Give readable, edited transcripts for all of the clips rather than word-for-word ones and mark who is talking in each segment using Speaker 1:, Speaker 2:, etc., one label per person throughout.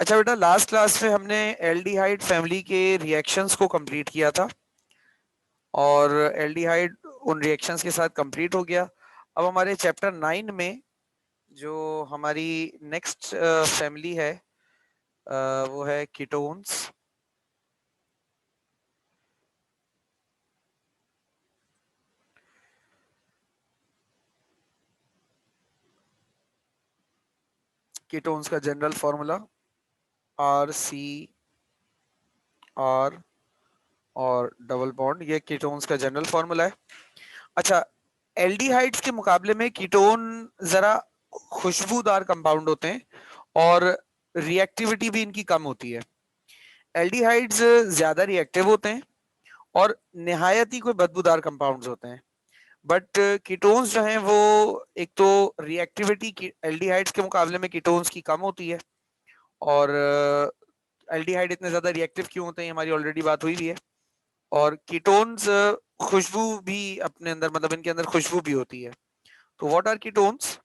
Speaker 1: अच्छा बेटा, last class में हमने एल्डिहाइड फैमिली के रिएक्शंस को कंप्लीट किया था और एल्डिहाइड उन रिएक्शंस के साथ कंप्लीट हो गया। अब हमारे चैप्टर 9 में जो हमारी नेक्स्ट फैमिली है वो है कीटोन्स। कीटोन्स का जनरल फॉर्मूला RCR और डबल बॉन्ड, ये कीटोन्स का जनरल फॉर्मूला है। अच्छा, एल्डिहाइड्स के मुकाबले में कीटोन जरा खुशबूदार कंपाउंड होते हैं और रिएक्टिविटी भी इनकी कम होती है। एल्डिहाइड्स ज्यादा रिएक्टिव होते हैं और निहायत ही कोई बदबूदार कंपाउंड्स होते हैं। बट कीटोन्स जो हैं वो एक तो रिएक्टिविटी एल्डिहाइड्स के मुकाबले में कीटोन्स की कम होती है और एल्डिहाइड इतने ज्यादा रिएक्टिव क्यों होते हैं हमारी ऑलरेडी बात हुई भी है। और कीटोन्स खुशबू भी अपने अंदर, मतलब इनके अंदर खुशबू भी होती है। तो व्हाट आर कीटोन्स?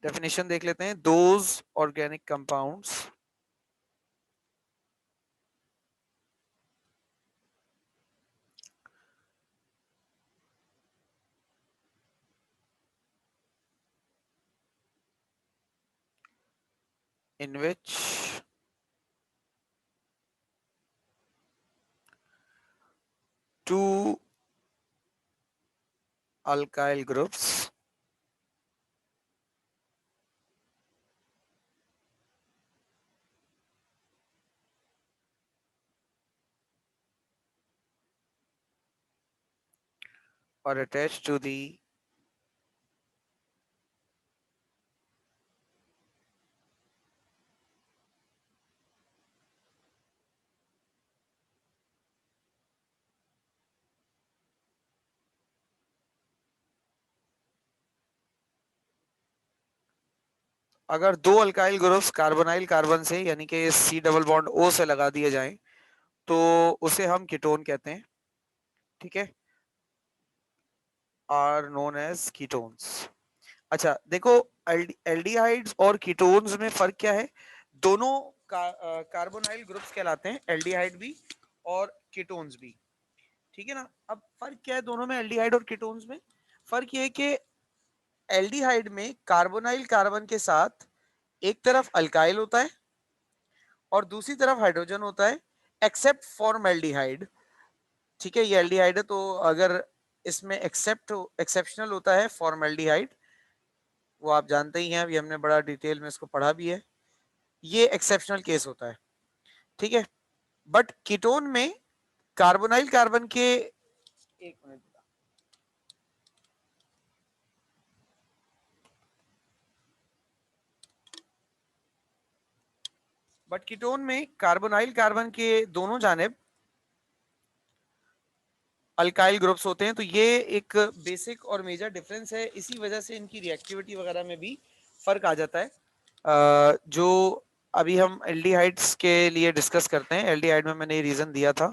Speaker 1: डेफिनेशन देख लेते हैं। Those organic compounds in which two alkyl groups are attached to the अगर दो अल्काइल ग्रुप्स कार्बोनाइल कार्बन से यानी कि सी डबल बॉन्ड ओ से लगा दिए जाएं तो उसे हम कीटोन कहते हैं। ठीक है, आर नोन एज कीटोन्स। अच्छा देखो, एल्डिहाइड्स और कीटोन्स में फर्क क्या है? दोनों कार्बोनाइल ग्रुप्स कहलाते हैं, एल्डिहाइड भी और कीटोन्स भी। ठीक है ना। अब फर्क क्या है दोनों में, एल्डिहाइड और कीटोन्स में? फर्क ये है कि एल्डिहाइड में कार्बोनाइल कार्बन के साथ एक तरफ अल्काइल होता है और दूसरी तरफ हाइड्रोजन होता है, एक्सेप्ट फॉर्मल्डिहाइड। ठीक है, ये एल्डिहाइड है, तो अगर इसमें एक्सेप्शनल होता है फॉर्मल्डिहाइड, वो आप जानते ही हैं, अभी हमने बड़ा डिटेल में इसको पढ़ा भी है, ये एक्सेप्शनल केस होता है। ठीक है, बट कीटोन में कार्बोनाइल कार्बन के, एक मिनट, बट कीटोन में कार्बोनाइल कार्बन के दोनों जानिब अल्काइल ग्रुप्स होते हैं। तो ये एक बेसिक और मेजर डिफरेंस है, इसी वजह से इनकी रिएक्टिविटी वगैरह में भी फर्क आ जाता है। जो अभी हम एल्डिहाइड्स के लिए डिस्कस करते हैं, एल्डिहाइड में मैंने ये रीजन दिया था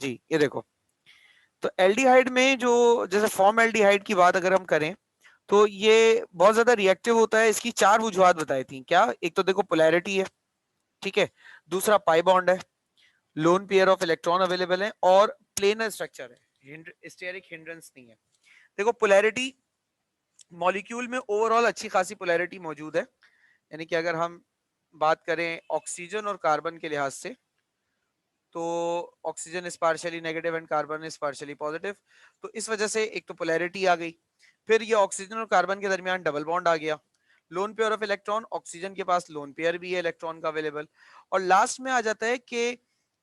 Speaker 1: जी, ये देखो। तो एल्डिहाइड में जो, जैसे फॉर्म एल्डिहाइड की बात अगर हम करें तो ये बहुत ज्यादा रिएक्टिव होता है। इसकी चार वजूहत बताई थी क्या? एक तो देखो पोलैरिटी है, ठीक है, दूसरा पाई बॉन्ड है, lone pair of electron available है और प्लेनर स्ट्रक्चर है, स्टेरिक हिंड्रेंस नहीं है। देखो पोलैरिटी, मॉलिक्यूल में ओवरऑल अच्छी खासी पोलैरिटी मौजूद है, यानी कि अगर हम बात करें ऑक्सीजन और कार्बन के लिहाज से तो oxygen is partially negative and carbon is partially positive. तो इस वजह से एक तो पोलैरिटी आ गई, फिर ये ऑक्सीजन और कार्बन के दरमियान डबल बॉन्ड आ गया, loan pair of electron, oxygen के पास लोन पेयर भी है इलेक्ट्रॉन का अवेलेबल, और लास्ट में आ जाता है कि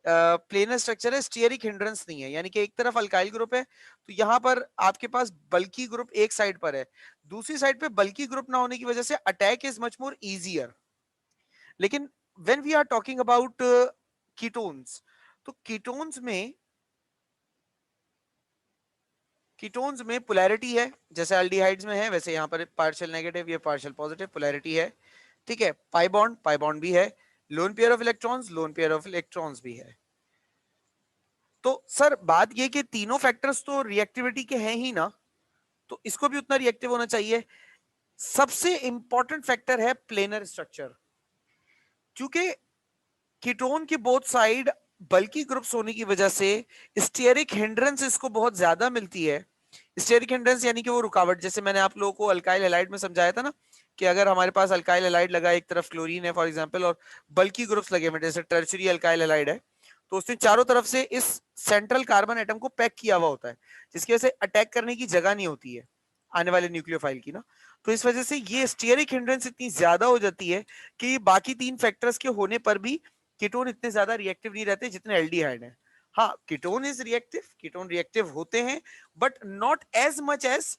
Speaker 1: प्लेनर स्ट्रक्चर है, स्टीयरिक हिंड्रेंस नहीं है, यानी कि एक तरफ अल्काइल ग्रुप है तो यहाँ पर आपके पास बल्की ग्रुप एक साइड पर है, दूसरी साइड पे बल्की ग्रुप ना होने की वजह से attack is much more easier. लेकिन when we are talking about ketones, तो कीटोन्स में पोलैरिटी है, जैसे एल्डिहाइड्स में है वैसे यहाँ पर पार्शियल नेगेटिव, ये पार्शियल पॉजिटिव पोलैरिटी है। ठीक है, पाई बॉन्ड भी है, lone pair of electrons, lone pair of electrons भी है। तो सर बात ये कि तीनों फैक्टर्स तो रिएक्टिविटी के हैं ही ना, तो इसको भी उतना रिएक्टिव होना चाहिए। सबसे इंपॉर्टेंट फैक्टर है प्लेनर स्ट्रक्चर। क्योंकि कीटोन के बोथ साइड बल्की ग्रुप्स होने की वजह से स्टेरिक हिंड्रेंस इसको बहुत ज्यादा मिलती है। स्टेरिक हिंड्रेंस यानी कि वो रुकावट, जैसे मैंने आप लोगों को अल्काइल हैलाइड में समझाया था ना, कि अगर हमारे पास अल्काइल हैलाइड लगा, एक तरफ क्लोरीन है फॉर एग्जांपल, और बल्की ग्रुप्स लगे हुए जैसे टर्शियरी अल्काइल हैलाइड है, तो उसने चारों तरफ से इस सेंट्रल कार्बन एटम को पैक किया हुआ होता है, जिसकी वजह से अटैक करने की जगह नहीं होती है आने वाले न्यूक्लियोफाइल की ना। तो इस वजह से ये स्टेरिक हिंड्रेंस इतनी ज्यादा हो जाती है कि बाकी तीन फैक्टर्स के होने पर भी कीटोन इतने ज्यादा रिएक्टिव नहीं रहते जितने एल्डिहाइड हैं। हाँ, ketone is reactive, ketone reactive होते हैं, but not as much as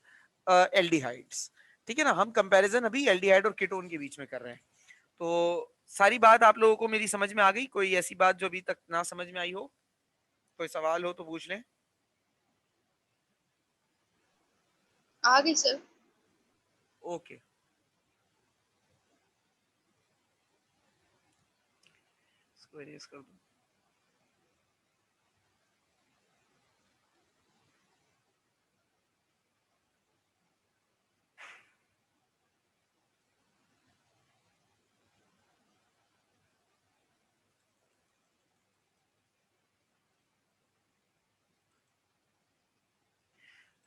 Speaker 1: aldehydes. ठीक है ना, हम कंपैरिजन अभी एल्डिहाइड और कीटोन के बीच में कर रहे हैं। तो सारी बात आप लोगों को मेरी समझ में आ गई? कोई ऐसी बात जो अभी तक ना समझ में आई हो, कोई सवाल हो तो पूछ लें।
Speaker 2: आ गई सर।
Speaker 1: ओके, इसको erase कर दूं।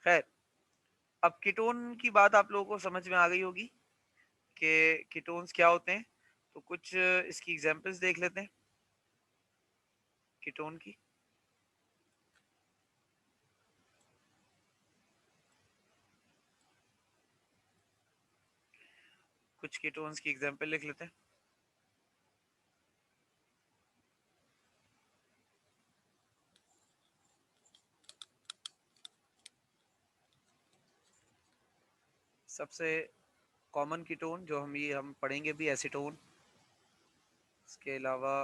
Speaker 1: खैर, अब कीटोन की बात आप लोगों को समझ में आ गई होगी कि कीटोन्स क्या होते हैं। तो कुछ इसकी एग्जांपल्स देख लेते हैं कीटोन की। कुछ कीटोन्स की एग्जांपल लिख लेते हैं। सबसे कॉमन कीटोन जो हम पढ़ेंगे भी, एसीटोन। इसके अलावा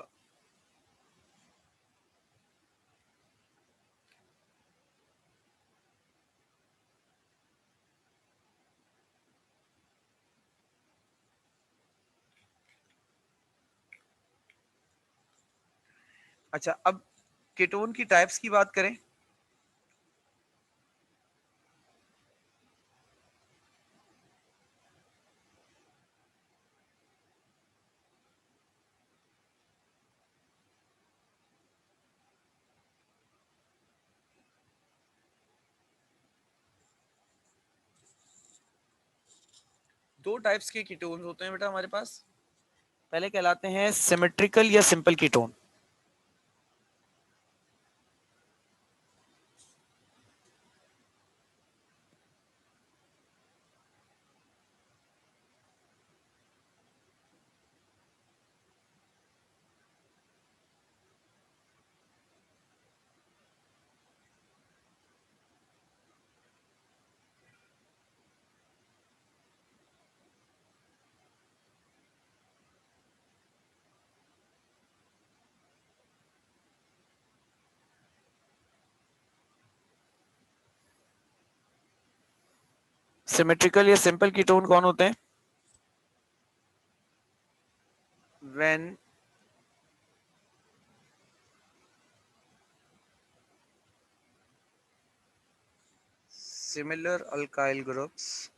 Speaker 1: अच्छा, अब कीटोन की टाइप्स की बात करें। दो टाइप्स के कीटोन्स होते हैं बेटा हमारे पास। पहले कहलाते हैं सिमेट्रिकल या सिंपल कीटोन। सिमेट्रिकल या सिंपल कीटोन कौन होते हैं? When similar alkyl groups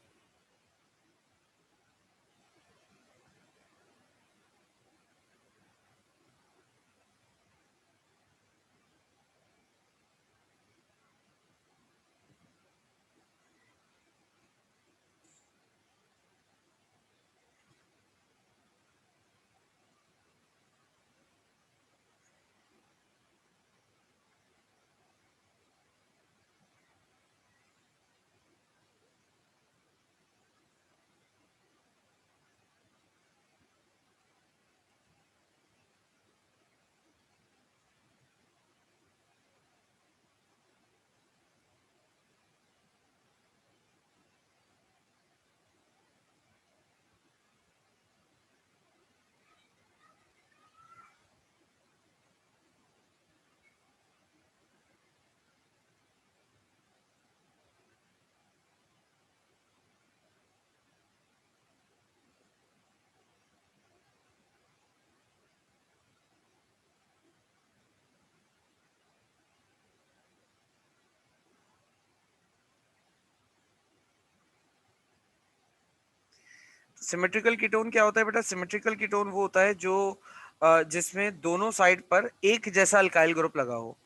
Speaker 1: symmetrical ketone क्या होता है बेटा? सिमेट्रिकल कीटोन वो होता है जो जिसमें दोनों साइड पर एक जैसा अल्काइल ग्रुप लगा हो,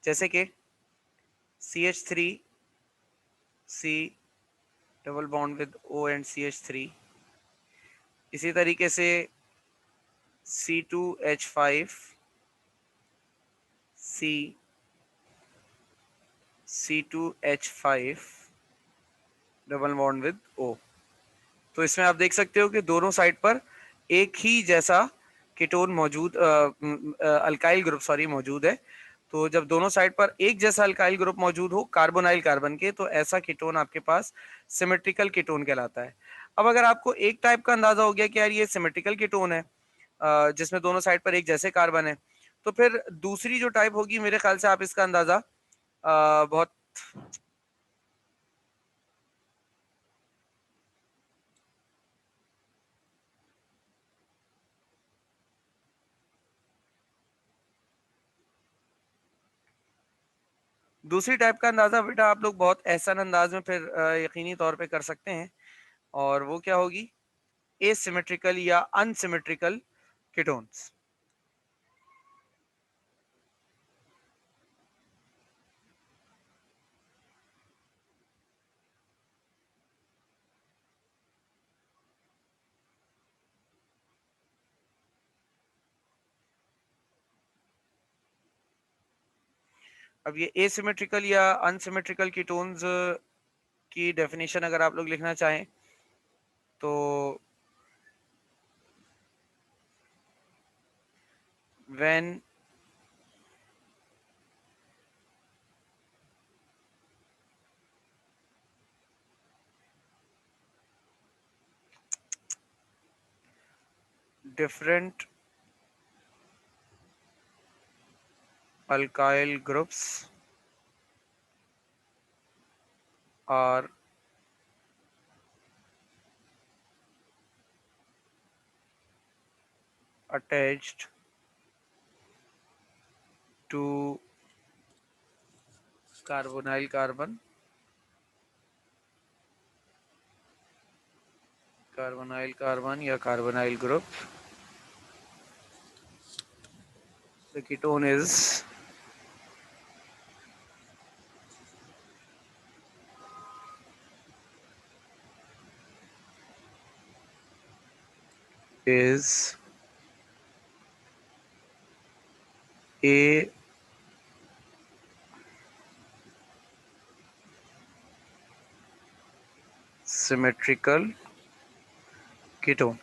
Speaker 1: जैसे कि CH3 C double bond with O and CH3, इसी तरीके से C2H5 C C2H5 double bond with O। तो इसमें आप देख सकते हो कि दोनों साइड पर एक ही जैसा कीटोन मौजूद, अल्काइल ग्रुप सॉरी मौजूद है। तो जब दोनों साइड पर एक जैसा अल्काइल ग्रुप मौजूद हो कार्बोनाइल कार्बन के, तो ऐसा कीटोन आपके पास सिमेट्रिकल कीटोन कहलाता है। अब अगर आपको एक टाइप का अंदाजा हो गया कि यार ये सिमेट्रिकल कीटोन है जिसमें दोनों साइड पर एक जैसे कार्बन है, तो फिर दूसरी जो टाइप होगी मेरे ख्याल से आप इसका अंदाजा बहुत दूसरी टाइप का अंदाजा बेटा आप लोग बहुत एहसान अंदाज में फिर यकीनी तौर पे कर सकते हैं, और वो क्या होगी? एसिमेट्रिकल या अनसिमेट्रिकल कीटोन्स। अब ये एसिमेट्रिकल या अनसिमेट्रिकल कीटोन्स की डेफिनेशन अगर आप लोग लिखना चाहें तो when different alkyl groups are attached to carbonyl carbon या carbonyl group, the ketone is a symmetrical ketone.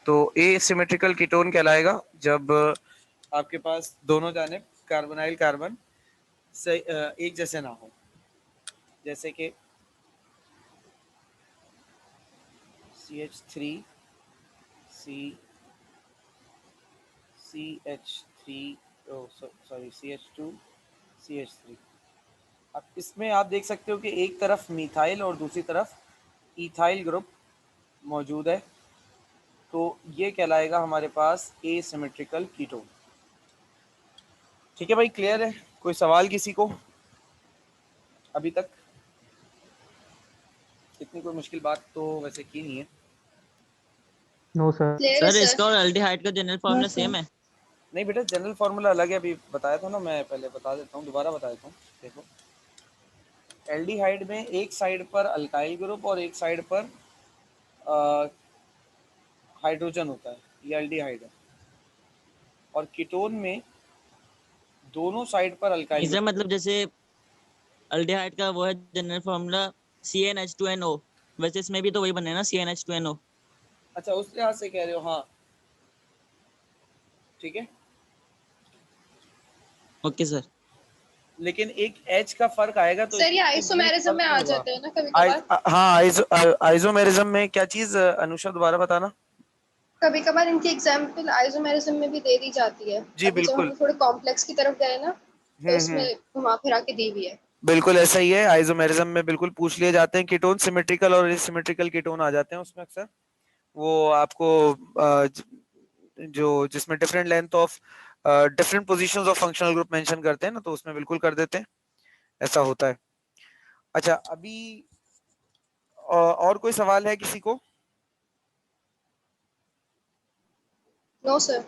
Speaker 1: तो एसिमेट्रिकल कीटोन कहलाएगा जब आपके पास दोनों जानिब कार्बोनाइल कार्बन से एक जैसे ना हो, जैसे कि CH3 C CH3 sorry CH2 CH3। अब इसमें आप देख सकते हो कि एक तरफ मिथाइल और दूसरी तरफ इथाइल ग्रुप मौजूद है, तो ये कहलाएगा हमारे पास एसिमेट्रिकल कीटोन। ठीक है भाई, क्लियर है? कोई सवाल किसी को अभी तक? इतनी कोई मुश्किल बात तो वैसे की नहीं है।
Speaker 3: No sir.
Speaker 2: क्लियर है
Speaker 4: सर
Speaker 2: सर।
Speaker 4: इसका और एल्डिहाइड का जनरल फार्मूला सेम है?
Speaker 1: नहीं बेटा, जनरल फार्मूला अलग है, अभी बताया था ना, मैं पहले बता देता हूँ, दोबारा बता देता हूँ। देखो, एल्डिहाइड में एक साइड पर अल्काइल ग्रुप और एक साइड पर हाइड्रोजन होता है, ये एल्डिहाइड है। और कीटोन में दोनों साइड पर अल्काइल
Speaker 4: सर
Speaker 1: ग्रुप।
Speaker 4: मतलब जैसे एल्डिहाइड का वो है जनरल फार्मूला CnH2nO, वैसे इसमें भी तो वही बने ना CnH2nO।
Speaker 1: अच्छा, उस लिहाज से कह रहे हो, हाँ ठीक है।
Speaker 4: Okay sir.
Speaker 1: लेकिन एक एच का फर्क आएगा तो
Speaker 2: सर ये आइसोमेरिज्म में आ जाते हैं ना कभी कभार।
Speaker 1: हाँ, आइसोमेरिज्म में क्या चीज अनुषा दोबारा बताना।
Speaker 2: कभी कभार इनकी एग्जाम्पल आइसोमेरिज्म में भी दे दी जाती है।
Speaker 1: जी
Speaker 2: अभी जब
Speaker 1: बिल्कुल।
Speaker 2: हम थोड़े कॉम्प्लेक्स की तरफ गए ना, तो उसमें घुमा फिरा के दी हुई है।
Speaker 1: बिल्कुल ऐसा ही है, आइसोमेरिज्म में बिल्कुल पूछ लिए जाते हैं कीटोन, सिमेट्रिकल और एसिमेट्रिकल कीटोन आ जाते हैं उसमें अक्सर। वो आपको जो जिसमें different length of different positions of functional group mention करते हैं ना, तो उसमें बिल्कुल कर देते हैं, ऐसा होता है। अच्छा, अभी और कोई सवाल है किसी को?
Speaker 2: No sir.